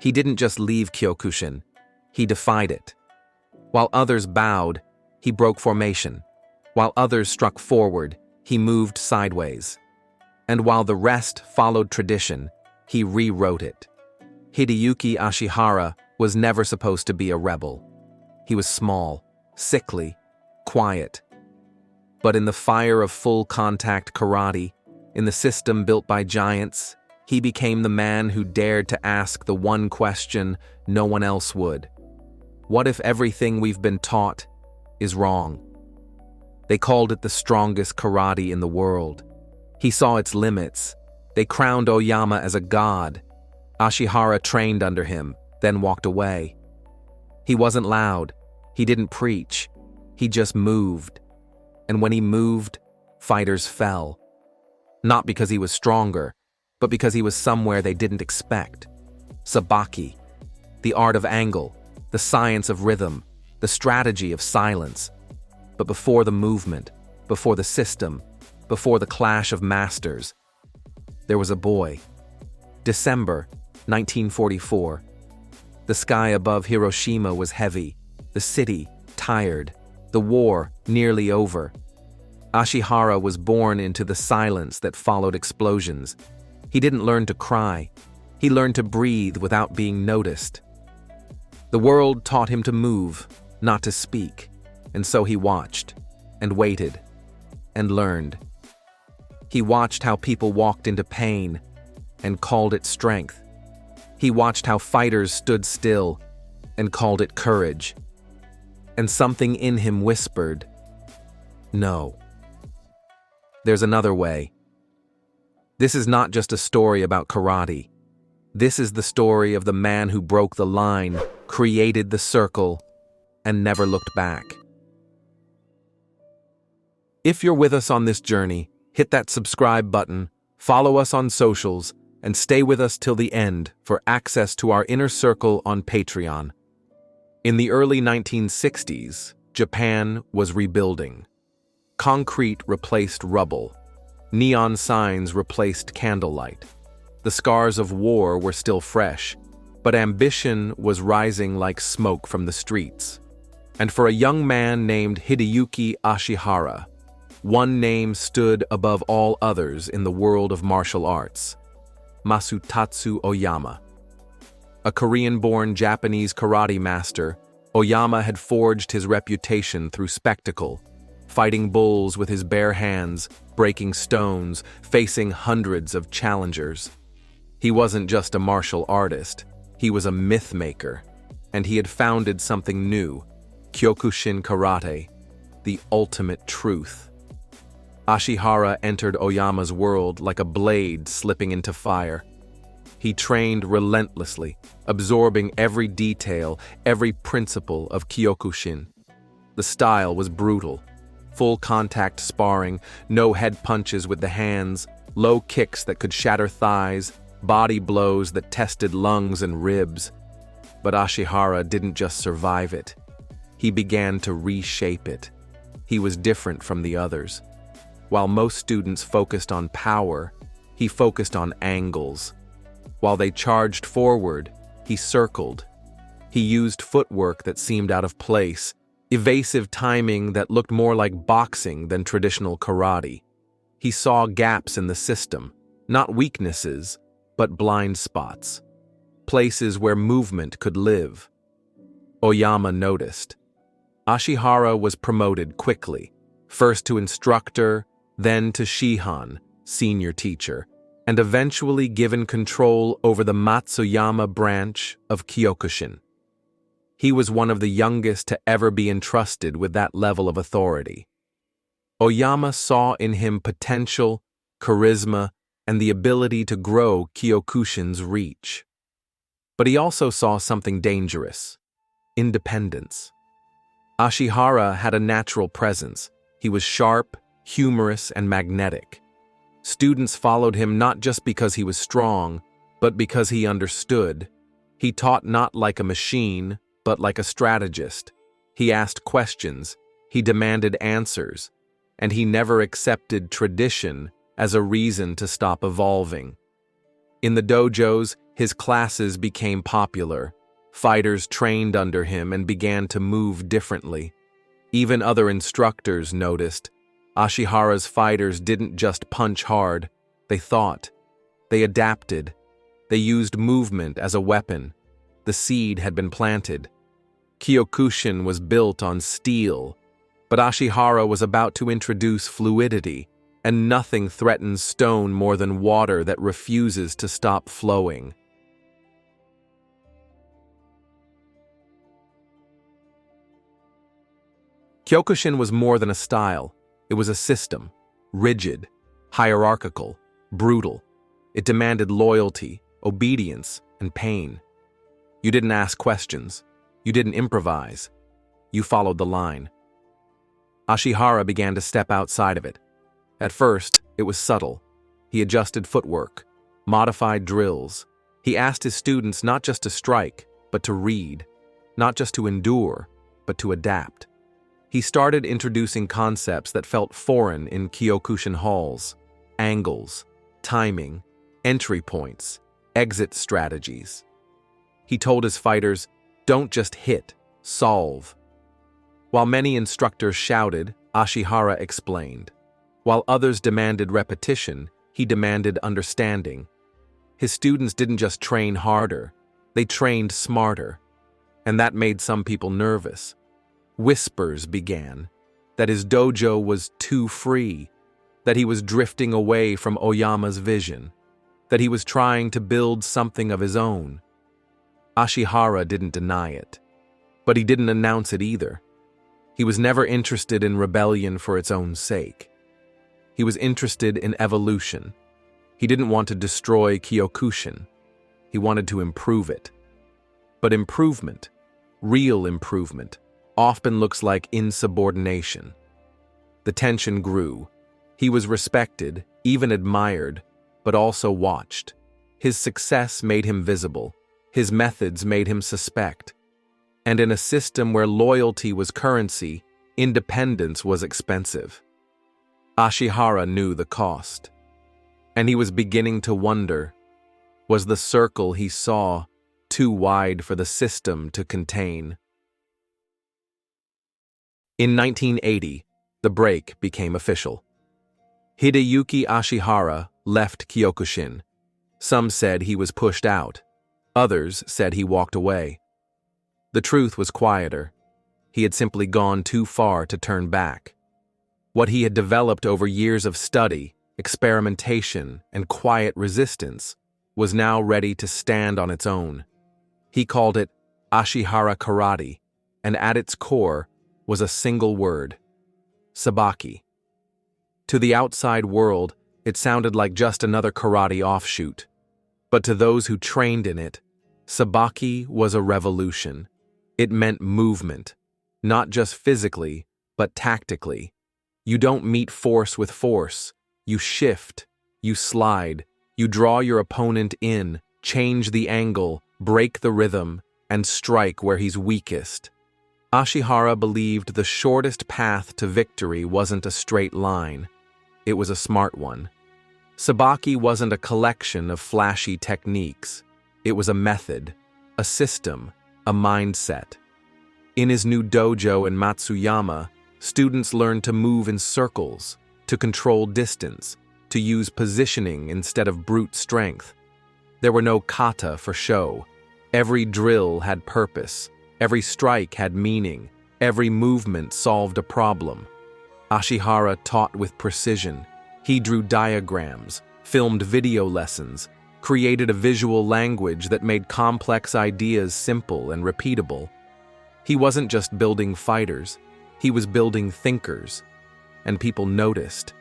He didn't just leave Kyokushin, he defied it. While others bowed, he broke formation. While others struck forward, he moved sideways. And while the rest followed tradition, he rewrote it. Hideyuki Ashihara was never supposed to be a rebel. He was small, sickly, quiet. But in the fire of full-contact karate, in the system built by giants, he became the man who dared to ask the one question no one else would. What if everything we've been taught is wrong? They called it the strongest karate in the world. He saw its limits. They crowned Oyama as a god. Ashihara trained under him, then walked away. He wasn't loud. He didn't preach. He just moved. And when he moved, fighters fell. Not because he was stronger, but because he was somewhere they didn't expect. Sabaki, the art of angle, the science of rhythm, the strategy of silence. But before the movement, before the system, before the clash of masters, there was a boy. December 1944. The sky above Hiroshima was heavy, the city tired, the war nearly over. Ashihara was born into the silence that followed explosions. He didn't learn to cry. He learned to breathe without being noticed. The world taught him to move, not to speak, and so he watched, and waited, and learned. He watched how people walked into pain, and called it strength. He watched how fighters stood still, and called it courage. And something in him whispered, "No. There's another way." This is not just a story about karate. This is the story of the man who broke the line, created the circle, and never looked back. If you're with us on this journey, hit that subscribe button, follow us on socials, and stay with us till the end for access to our inner circle on Patreon. In the early 1960s, Japan was rebuilding. Concrete replaced rubble. Neon signs replaced candlelight. The scars of war were still fresh, but ambition was rising like smoke from the streets. And for a young man named Hideyuki Ashihara, one name stood above all others in the world of martial arts: Masutatsu Oyama. A Korean-born Japanese karate master, Oyama had forged his reputation through spectacle, fighting bulls with his bare hands, breaking stones, facing hundreds of challengers. He wasn't just a martial artist, he was a myth maker, and he had founded something new, Kyokushin karate, the ultimate truth. Ashihara entered Oyama's world like a blade slipping into fire. He trained relentlessly, absorbing every detail, every principle of Kyokushin. The style was brutal. Full contact sparring, no head punches with the hands, low kicks that could shatter thighs, body blows that tested lungs and ribs. But Ashihara didn't just survive it. He began to reshape it. He was different from the others. While most students focused on power, he focused on angles. While they charged forward, he circled. He used footwork that seemed out of place, evasive timing that looked more like boxing than traditional karate. He saw gaps in the system, not weaknesses, but blind spots, places where movement could live. Oyama noticed. Ashihara was promoted quickly, first to instructor, then to Shihan, senior teacher, and eventually given control over the Matsuyama branch of Kyokushin. He was one of the youngest to ever be entrusted with that level of authority. Oyama saw in him potential, charisma, and the ability to grow Kyokushin's reach. But he also saw something dangerous: independence. Ashihara had a natural presence. He was sharp, humorous, and magnetic. Students followed him not just because he was strong, but because he understood. He taught not like a machine, but like a strategist. He asked questions, he demanded answers, and he never accepted tradition as a reason to stop evolving. In the dojos, His classes became popular. Fighters trained under him and began to move differently. Even other instructors noticed. Ashihara's fighters didn't just punch hard, they thought. They adapted. They used movement as a weapon. The seed had been planted. Kyokushin was built on steel, but Ashihara was about to introduce fluidity, and nothing threatens stone more than water that refuses to stop flowing. Kyokushin was more than a style. It was a system, rigid, hierarchical, brutal. It demanded loyalty, obedience, and pain. You didn't ask questions. You didn't improvise. You followed the line. Ashihara began to step outside of it. At first, it was subtle. He adjusted footwork, modified drills. He asked his students not just to strike, but to read, not just to endure, but to adapt. He started introducing concepts that felt foreign in Kyokushin halls: angles, timing, entry points, exit strategies. He told his fighters, "Don't just hit, solve." While many instructors shouted, Ashihara explained. While others demanded repetition, he demanded understanding. His students didn't just train harder, they trained smarter. And that made some people nervous. Whispers began that his dojo was too free, that he was drifting away from Oyama's vision, that he was trying to build something of his own. Ashihara didn't deny it, but he didn't announce it either. He was never interested in rebellion for its own sake. He was interested in evolution. He didn't want to destroy Kyokushin. He wanted to improve it. But improvement, real improvement, often looks like insubordination. The tension grew. He was respected, even admired, but also watched. His success made him visible. His methods made him suspect. And in a system where loyalty was currency, independence was expensive. Ashihara knew the cost. And he was beginning to wonder, was the circle he saw too wide for the system to contain? In 1980, the break became official. Hideyuki Ashihara left Kyokushin. Some said he was pushed out. Others said he walked away. The truth was quieter. He had simply gone too far to turn back. What he had developed over years of study, experimentation, and quiet resistance was now ready to stand on its own. He called it Ashihara Karate, and at its core was a single word: Sabaki. To the outside world, it sounded like just another karate offshoot. But to those who trained in it, Sabaki was a revolution. It meant movement, not just physically, but tactically. You don't meet force with force. You shift, you slide, you draw your opponent in, change the angle, break the rhythm, and strike where he's weakest. Ashihara believed the shortest path to victory wasn't a straight line. It was a smart one. Sabaki wasn't a collection of flashy techniques. It was a method, a system, a mindset. In his new dojo in Matsuyama, students learned to move in circles, to control distance, to use positioning instead of brute strength. There were no kata for show. Every drill had purpose. Every strike had meaning. Every movement solved a problem. Ashihara taught with precision. He drew diagrams, filmed video lessons, created a visual language that made complex ideas simple and repeatable. He wasn't just building fighters, he was building thinkers. And people noticed.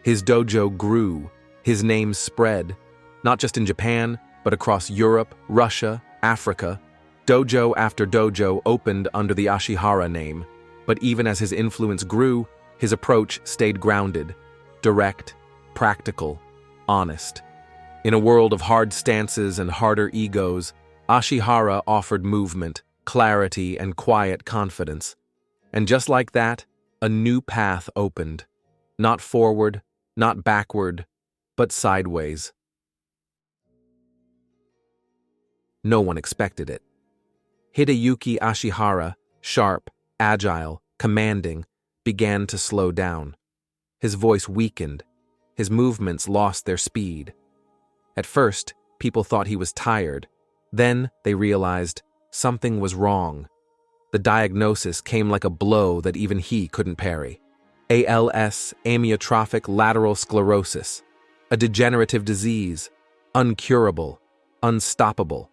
His dojo grew, his name spread, not just in Japan, but across Europe, Russia, Africa. Dojo after dojo opened under the Ashihara name, but even as his influence grew, his approach stayed grounded, direct, practical, honest. In a world of hard stances and harder egos, Ashihara offered movement, clarity, and quiet confidence. And just like that, a new path opened. Not forward, not backward, but sideways. No one expected it. Hideyuki Ashihara, sharp, agile, commanding, began to slow down. His voice weakened. His movements lost their speed. At first, people thought he was tired. Then they realized something was wrong. The diagnosis came like a blow that even he couldn't parry. ALS, amyotrophic lateral sclerosis, a degenerative disease, uncurable, unstoppable.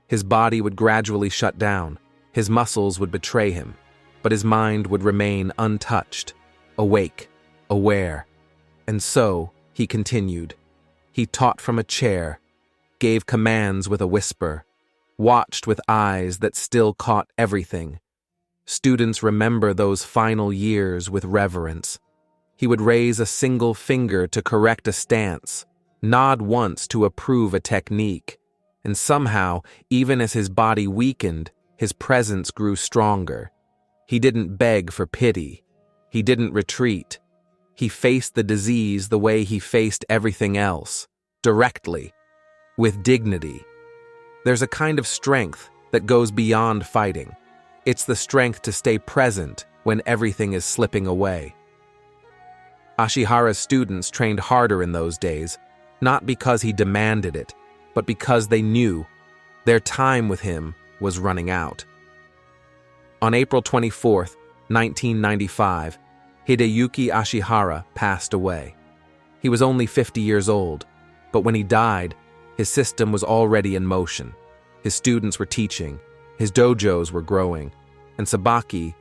His body would gradually shut down, his muscles would betray him, but his mind would remain untouched, awake, aware. And so, he continued. He taught from a chair, gave commands with a whisper, watched with eyes that still caught everything. Students remember those final years with reverence. He would raise a single finger to correct a stance, nod once to approve a technique, and somehow, even as his body weakened, his presence grew stronger. He didn't beg for pity. He didn't retreat. He faced the disease the way he faced everything else, directly, with dignity. There's a kind of strength that goes beyond fighting. It's the strength to stay present when everything is slipping away. Ashihara's students trained harder in those days, not because he demanded it, but because they knew their time with him was running out. On April 24, 1995, Hideyuki Ashihara passed away. He was only 50 years old, but when he died, his system was already in motion. His students were teaching, his dojos were growing, and Sabaki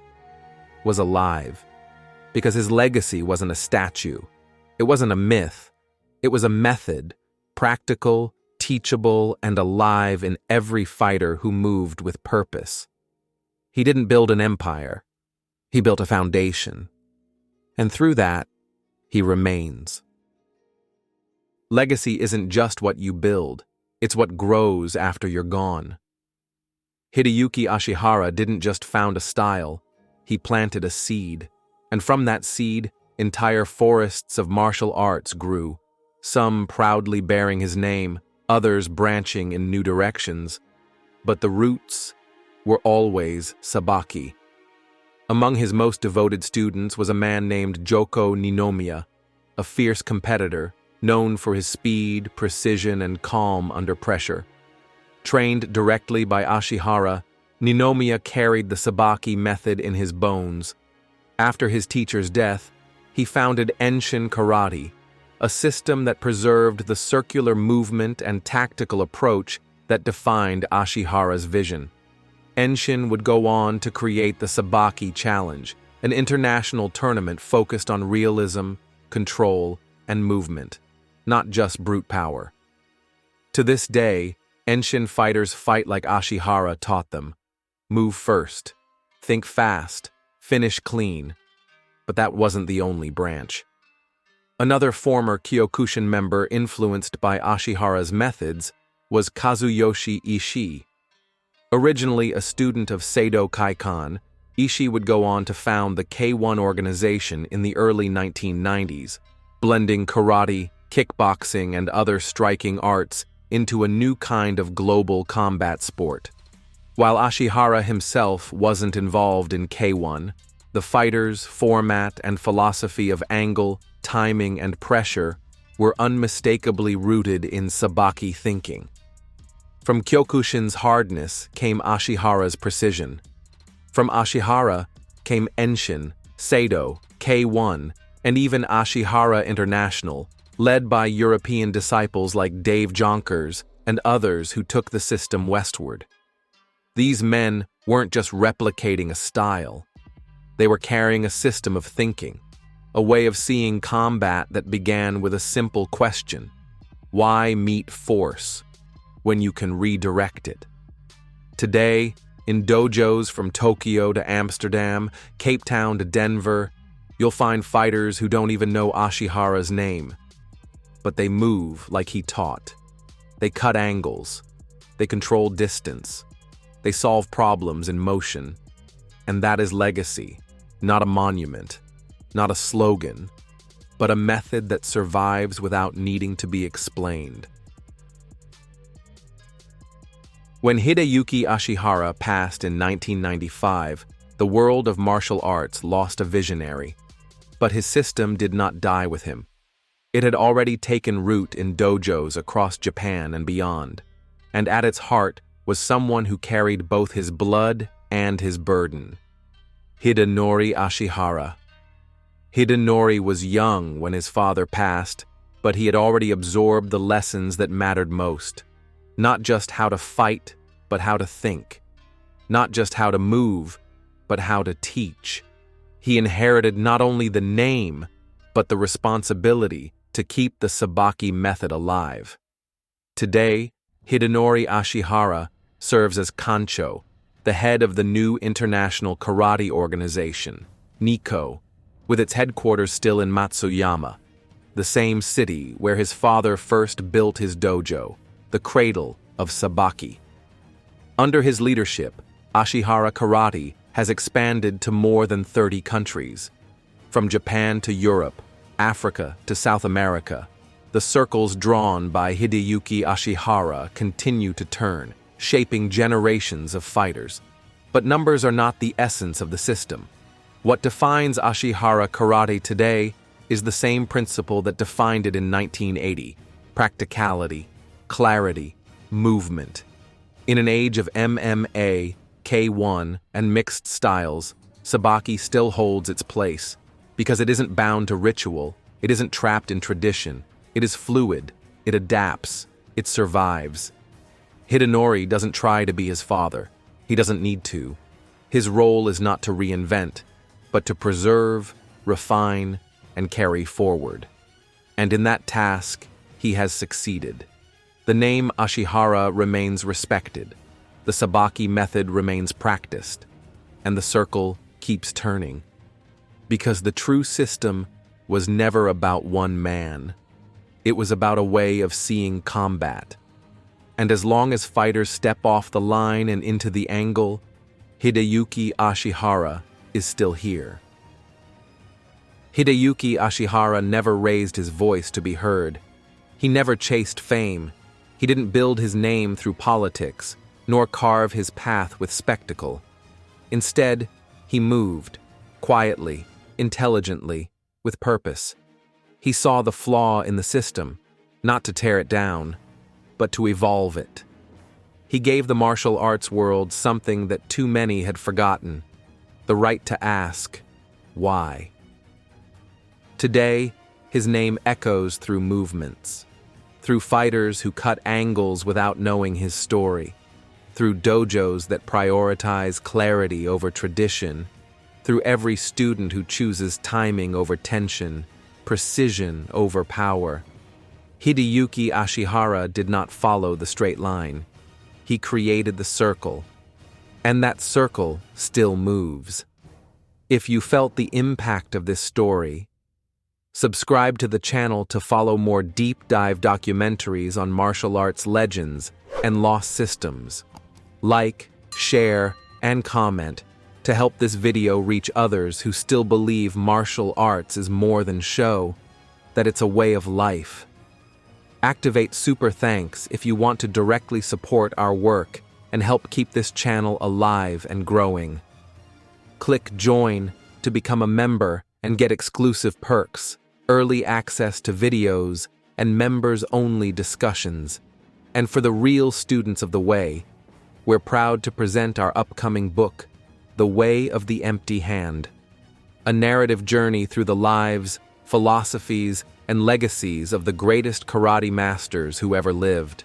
was alive. Because his legacy wasn't a statue. It wasn't a myth. It was a method, practical, teachable, and alive in every fighter who moved with purpose. He didn't build an empire. He built a foundation. And through that, he remains. Legacy isn't just what you build. It's what grows after you're gone. Hideyuki Ashihara didn't just found a style. He planted a seed. And from that seed, entire forests of martial arts grew, some proudly bearing his name, others branching in new directions. But the roots were always Sabaki. Among his most devoted students was a man named Joko Ninomiya, a fierce competitor, known for his speed, precision, and calm under pressure. Trained directly by Ashihara, Ninomiya carried the Sabaki method in his bones. After his teacher's death, he founded Enshin karate, a system that preserved the circular movement and tactical approach that defined Ashihara's vision. Enshin would go on to create the Sabaki Challenge, an international tournament focused on realism, control, and movement, not just brute power. To this day, Enshin fighters fight like Ashihara taught them. Move first, think fast, finish clean. But that wasn't the only branch. Another former Kyokushin member influenced by Ashihara's methods was Kazuyoshi Ishii. Originally a student of Seidō Kaikan, Ishii would go on to found the K1 organization in the early 1990s, blending karate, kickboxing, and other striking arts into a new kind of global combat sport. While Ashihara himself wasn't involved in K1, the fighters, format, and philosophy of angle, timing, and pressure were unmistakably rooted in Sabaki thinking. From Kyokushin's hardness came Ashihara's precision. From Ashihara came Enshin, Seidō, K1, and even Ashihara International, led by European disciples like Dave Jonkers and others who took the system westward. These men weren't just replicating a style. They were carrying a system of thinking, a way of seeing combat that began with a simple question: why meet force when you can redirect it? Today, in dojos from Tokyo to Amsterdam, Cape Town to Denver, you'll find fighters who don't even know Ashihara's name. But they move like he taught. They cut angles. They control distance. They solve problems in motion. And that is legacy, not a monument, not a slogan, but a method that survives without needing to be explained. When Hideyuki Ashihara passed in 1995, the world of martial arts lost a visionary. But his system did not die with him. It had already taken root in dojos across Japan and beyond, and at its heart was someone who carried both his blood and his burden. Hidenori Ashihara. Hidenori was young when his father passed, but he had already absorbed the lessons that mattered most. Not just how to fight, but how to think. Not just how to move, but how to teach. He inherited not only the name, but the responsibility to keep the Sabaki method alive. Today, Hidenori Ashihara serves as Kancho, the head of the new international karate organization, Nikko, with its headquarters still in Matsuyama, the same city where his father first built his dojo, the cradle of Sabaki. Under his leadership, Ashihara Karate has expanded to more than 30 countries. From Japan to Europe, Africa to South America, the circles drawn by Hideyuki Ashihara continue to turn, shaping generations of fighters. But numbers are not the essence of the system. What defines Ashihara Karate today is the same principle that defined it in 1980: practicality, clarity, movement. In an age of MMA, K1, and mixed styles, Sabaki still holds its place, because it isn't bound to ritual, it isn't trapped in tradition, it is fluid, it adapts, it survives. Hidenori doesn't try to be his father. He doesn't need to. His role is not to reinvent, but to preserve, refine, and carry forward. And in that task, he has succeeded. The name Ashihara remains respected, the Sabaki method remains practiced, and the circle keeps turning. Because the true system was never about one man. It was about a way of seeing combat. And as long as fighters step off the line and into the angle, Hideyuki Ashihara is still here. Hideyuki Ashihara never raised his voice to be heard. He never chased fame. He didn't build his name through politics, nor carve his path with spectacle. Instead, he moved, quietly, intelligently, with purpose. He saw the flaw in the system, not to tear it down, but to evolve it. He gave the martial arts world something that too many had forgotten: the right to ask, why? Today, his name echoes through movements, through fighters who cut angles without knowing his story, through dojos that prioritize clarity over tradition, through every student who chooses timing over tension, precision over power. Hideyuki Ashihara did not follow the straight line. He created the circle, and that circle still moves. If you felt the impact of this story, subscribe to the channel to follow more deep dive documentaries on martial arts legends and lost systems. Like, share, and comment to help this video reach others who still believe martial arts is more than show, that it's a way of life. Activate super thanks if you want to directly support our work and help keep this channel alive and growing. Click join to become a member and get exclusive perks, early access to videos, and members-only discussions. And for the real students of the way, we're proud to present our upcoming book, The Way of the Empty Hand, a narrative journey through the lives, philosophies, and legacies of the greatest karate masters who ever lived.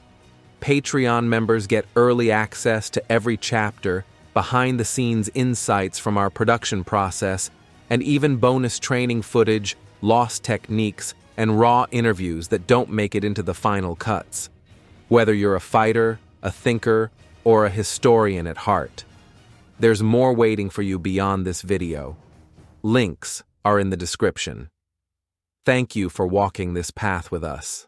Patreon members get early access to every chapter, behind-the-scenes insights from our production process, and even bonus training footage, lost techniques, and raw interviews that don't make it into the final cuts. Whether you're a fighter, a thinker, or a historian at heart, there's more waiting for you beyond this video. Links are in the description. Thank you for walking this path with us.